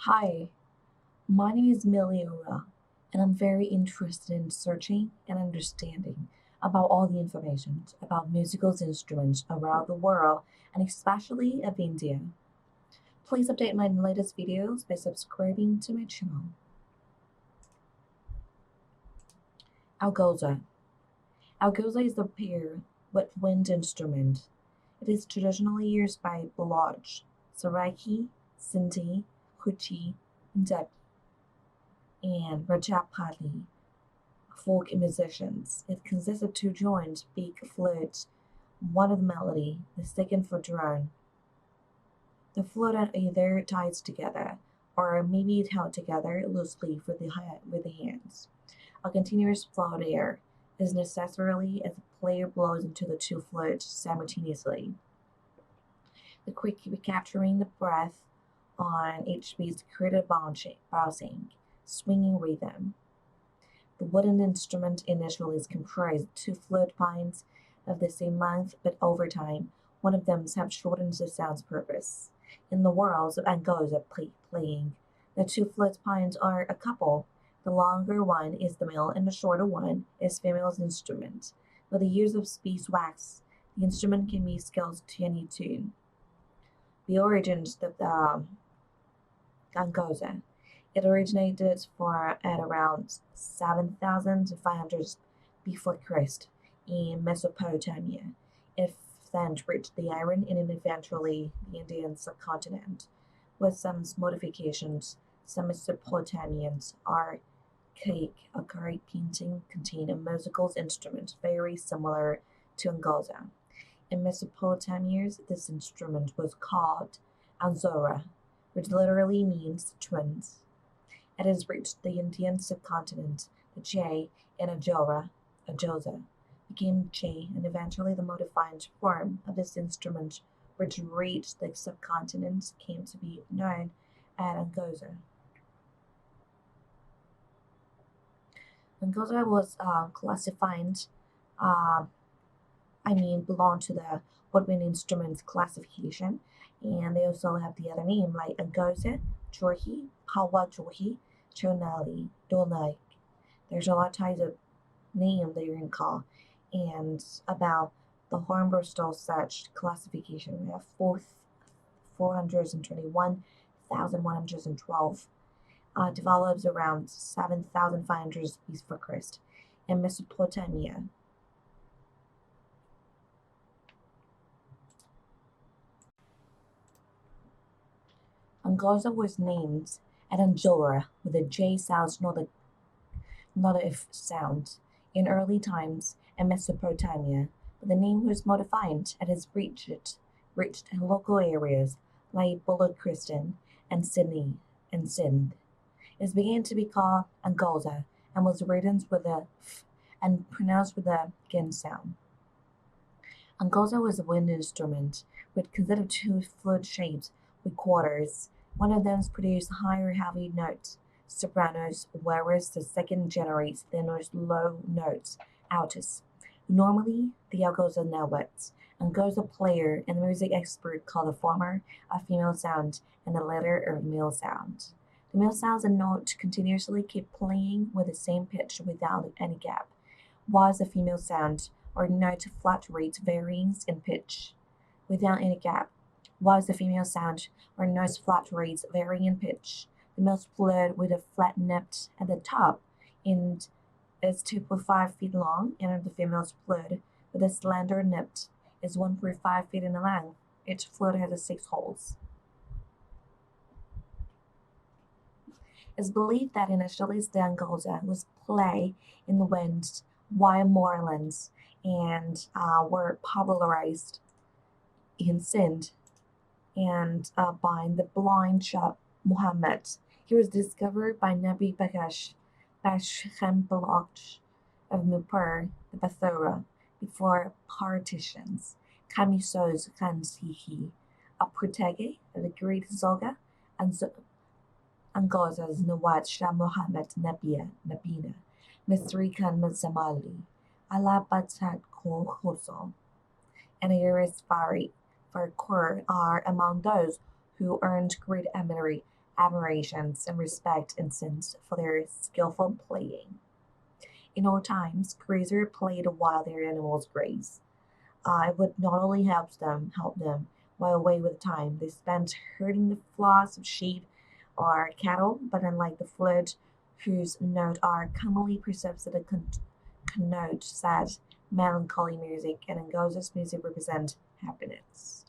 Hi, my name is Meliora, and I'm very interested in searching and understanding about all the information about musical instruments around the world and especially of India. Please update my latest videos by subscribing to my channel. Alghoza. Alghoza is a pair woodwind instrument. It is traditionally used by Baloch, Saraiki, Sindhi, Kutchi, Punjabi and Rajasthani folk musicians. It consists of two joints, beak, flute, one of the melody, the second for drone. The flute are either tied together or maybe held together loosely with the hands. A continuous flow of air is necessarily as the player blows into the two flutes simultaneously. The quick capturing the breath on each beat created a bouncing, swinging rhythm. The wooden instrument initially is comprised two flute pines of the same length, but over time, one of them has shortened the sound's purpose. In the worlds of Alghoza playing, the two flute pines are a couple. The longer one is the male and the shorter one is female's instrument. With the use of beeswax, the instrument can be scaled to any tune. The origins of the Alghoza. It originated at around 7,500 before Christ in Mesopotamia. It then reached the Iran and eventually the Indian subcontinent. With some modifications, some Mesopotamians archaic painting contain a musical instrument very similar to Alghoza. In Mesopotamia, this instrument was called Anzora, which literally means twins. It has reached the Indian subcontinent. The J in Alghoza, became J, and eventually the modified form of this instrument, which reached the subcontinent, came to be known as Alghoza. Alghoza was classified, uh, belong to the woodwind instruments classification, and they also have the other name like Alghoza, Jorhi, Hawa Jorhi, Chonali, Dolnaik. There's a lot of types of name that you can call, and about the hornburstal such classification, we have 421,112. Develops around 7,500 before Christ in Mesopotamia. Alghoza was named at Anjora with a J sound, not a F sound, in early times in Mesopotamia, but the name was modified and has reached in local areas like Balochistan and Sydney and Sindh. It began to be called Alghoza and was written with a F and pronounced with a Gin sound. Alghoza was a wind instrument which consisted of two flute shapes with quarters. One of them produced higher heavy notes, sopranos, whereas the second generates thinner low notes, altos. Normally, the Alghoza notes. Alghoza player and music expert call the former a female sound and the latter a male sound. The male sounds and note continuously keep playing with the same pitch without any gap, whilst the female sound or note fluctuates varying in pitch without any gap, whilst the female sound or note fluctuates varying in pitch. The male's flute with a flat nip at the top and is 2.5 feet long, and the female's flute with a slender nip is 1.5 feet in length. Each flute has 6 holes. It's believed that initially the Alghoza was played in the wind while moorlands and were popularized in Sindh and by the blind Shah Muhammad. He was discovered by Nabi Baloch of Mupur, the Bathura, before partitions. Kamisos Kansihi, a protege of the great Zoga, and Alghoza's Nawad Shah Muhammad Nabina, Misri Khan Mazamali, Alabatat Khoso, and Iris Farikur are among those who earned great admiration and respect evinced for their skillful playing. In old times, grazers played while their animals grazed. It would not only help them while away with time they spent herding the flocks of sheep or cattle, but unlike the flute, whose notes are commonly perceived as a connote sad, melancholy music, and Alghoza's music represent happiness.